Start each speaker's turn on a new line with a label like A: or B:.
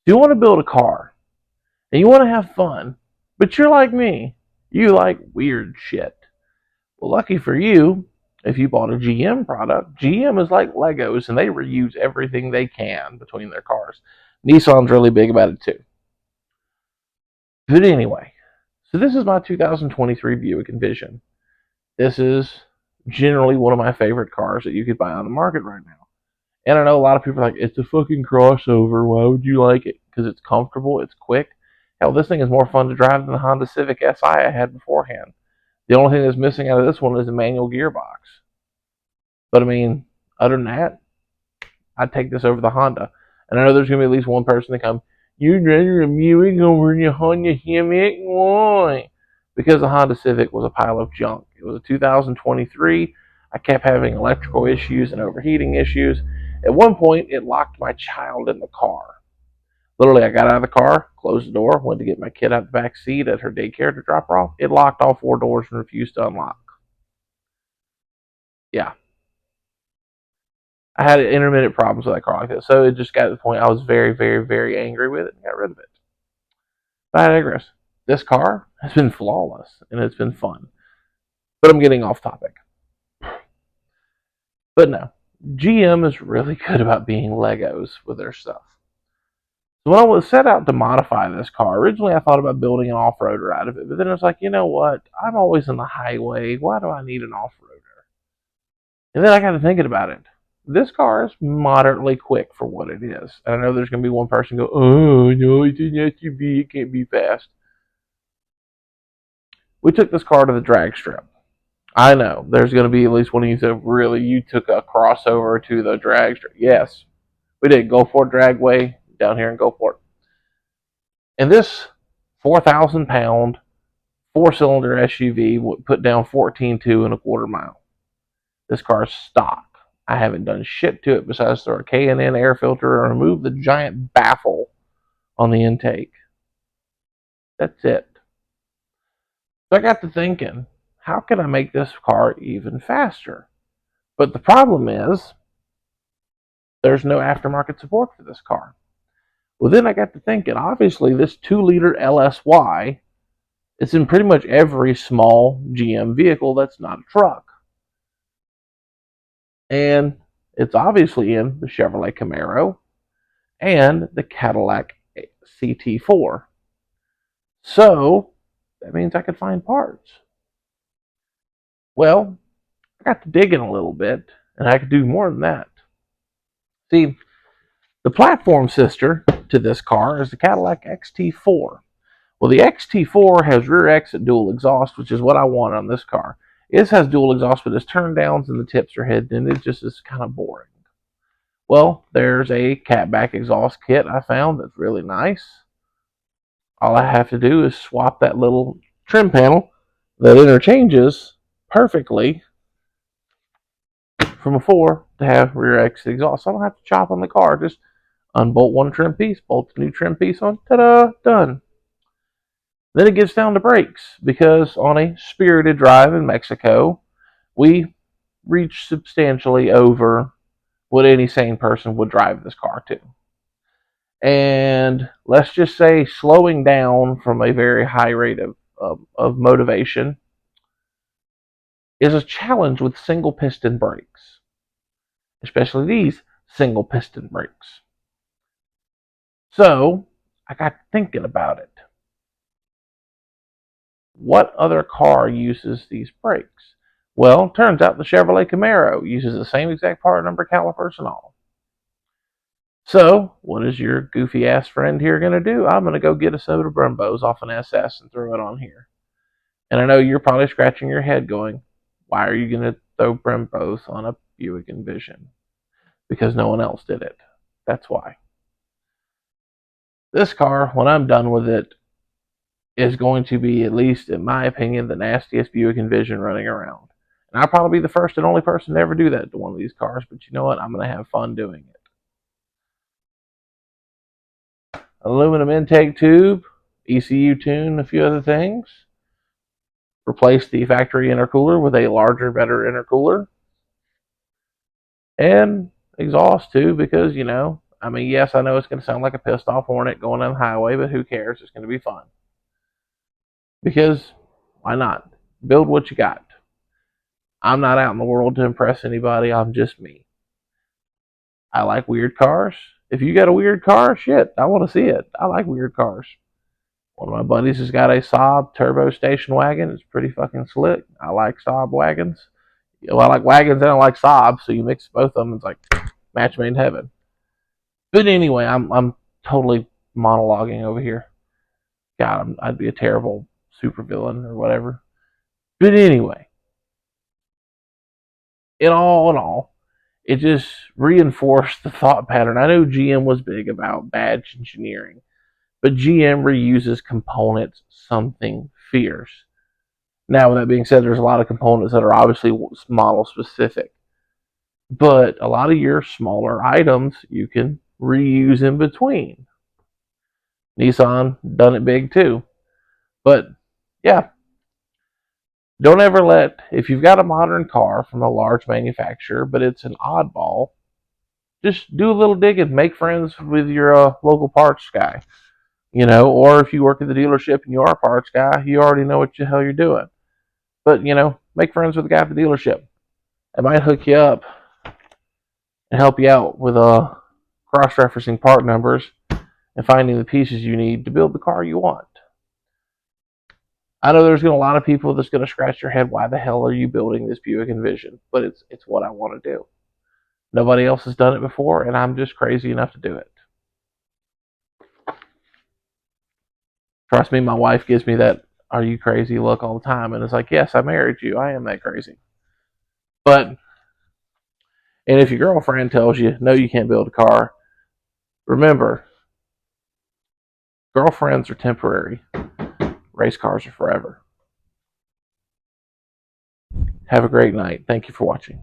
A: Do you want to build a car and you want to have fun, but you're like me, you like weird shit? Well, lucky for you, if you bought a GM product, GM is like Legos and they reuse everything they can between their cars. Nissan's really big about it too. But anyway, so this is my 2023 Buick Envision. This is generally one of my favorite cars that you could buy on the market right now. And I know a lot of people are like, it's a fucking crossover. Why would you like it? Because it's comfortable, it's quick. Hell, this thing is more fun to drive than the Honda Civic Si I had beforehand. The only thing that's missing out of this one is a manual gearbox. But I mean, other than that, I'd take this over the Honda. And I know there's going to be at least one person that come, you'd rather a Buick over the Honda Civic? Why? Because the Honda Civic was a pile of junk. It was a 2023. I kept having electrical issues and overheating issues. At one point, it locked my child in the car. Literally, I got out of the car, closed the door, went to get my kid out the back seat at her daycare to drop her off. It locked all four doors and refused to unlock. Yeah, I had intermittent problems with that car like this, so it just got to the point I was very, very, very angry with it and got rid of it. But I digress. This car has been flawless and it's been fun, but I'm getting off topic. But no, GM is really good about being Legos with their stuff. So when I was set out to modify this car, originally I thought about building an off-roader out of it, but then I was like, you know what? I'm always on the highway. Why do I need an off-roader? And then I got to thinking about it. This car is moderately quick for what it is. And I know there's going to be one person go, oh, no, it's an SUV. It can't be fast. We took this car to the drag strip. I know there's going to be at least one of you that really, you took a crossover to the drag strip. Yes, we did. Gulfport Dragway down here in Gulfport. And this 4,000 pound, 4-cylinder SUV would put down 14.2 in a quarter mile. This car is stock. I haven't done shit to it besides throw a K&N air filter and remove the giant baffle on the intake. That's it. So I got to thinking, how can I make this car even faster? But the problem is, there's no aftermarket support for this car. Well, then I got to thinking, obviously this 2-liter LSY is in pretty much every small GM vehicle that's not a truck. And it's obviously in the Chevrolet Camaro and the Cadillac CT4. So that means I could find parts. Well, I got to digging a little bit, and I could do more than that. See, the platform sister to this car is the Cadillac XT4. Well, the XT4 has rear exit dual exhaust, which is what I want on this car. It has dual exhaust, but its turn downs and the tips are hidden, and it just is kind of boring. Well, there's a catback exhaust kit I found that's really nice. All I have to do is swap that little trim panel that interchanges perfectly from a 4 to have rear exit exhaust. So I don't have to chop on the car. Just unbolt one trim piece, bolt the new trim piece on, ta-da, done. Then it gets down to brakes, because on a spirited drive in Mexico, we reached substantially over what any sane person would drive this car to. And let's just say slowing down from a very high rate of motivation is a challenge with single piston brakes, especially these single piston brakes. So I got thinking about it. What other car uses these brakes? Well, turns out the Chevrolet Camaro uses the same exact part number, calipers, and all. So, what is your goofy ass friend here going to do? I'm going to go get a soda Brembos off an SS and throw it on here. And I know you're probably scratching your head going, why are you going to throw Brembos on a Buick Envision? Because no one else did it. That's why. This car, when I'm done with it, is going to be, at least in my opinion, the nastiest Buick Envision running around. And I'll probably be the first and only person to ever do that to one of these cars, but you know what? I'm going to have fun doing it. Aluminum intake tube, ECU tune, a few other things. Replace the factory intercooler with a larger, better intercooler. And exhaust too, because, you know, I mean, yes, I know it's going to sound like a pissed off hornet going down the highway, but who cares? It's going to be fun. Because why not? Build what you got. I'm not out in the world to impress anybody. I'm just me. I like weird cars. If you got a weird car, shit, I want to see it. I like weird cars. One of my buddies has got a Saab turbo station wagon. It's pretty fucking slick. I like Saab wagons. Well, I like wagons and I like Saab, so you mix both of them, it's like match made in heaven. But anyway, I'm totally monologuing over here. God, I'd be a terrible supervillain or whatever. But anyway, in all, it just reinforced the thought pattern. I know GM was big about badge engineering, but GM reuses components something fierce. Now, with that being said, there's a lot of components that are obviously model specific, but a lot of your smaller items you can reuse in between. Nissan done it big too. But yeah, don't ever if you've got a modern car from a large manufacturer, but it's an oddball, just do a little digging, make friends with your local parts guy. Or if you work at the dealership and you are a parts guy, you already know what the hell you're doing. But, make friends with the guy at the dealership. It might hook you up and help you out with cross-referencing part numbers and finding the pieces you need to build the car you want. I know there's going to be a lot of people that's going to scratch their head, why the hell are you building this Buick Envision? But it's what I want to do. Nobody else has done it before, and I'm just crazy enough to do it. Trust me, my wife gives me that "are you crazy" look all the time, and it's like, yes, I married you. I am that crazy. And if your girlfriend tells you, no, you can't build a car, remember, girlfriends are temporary. Race cars are forever. Have a great night. Thank you for watching.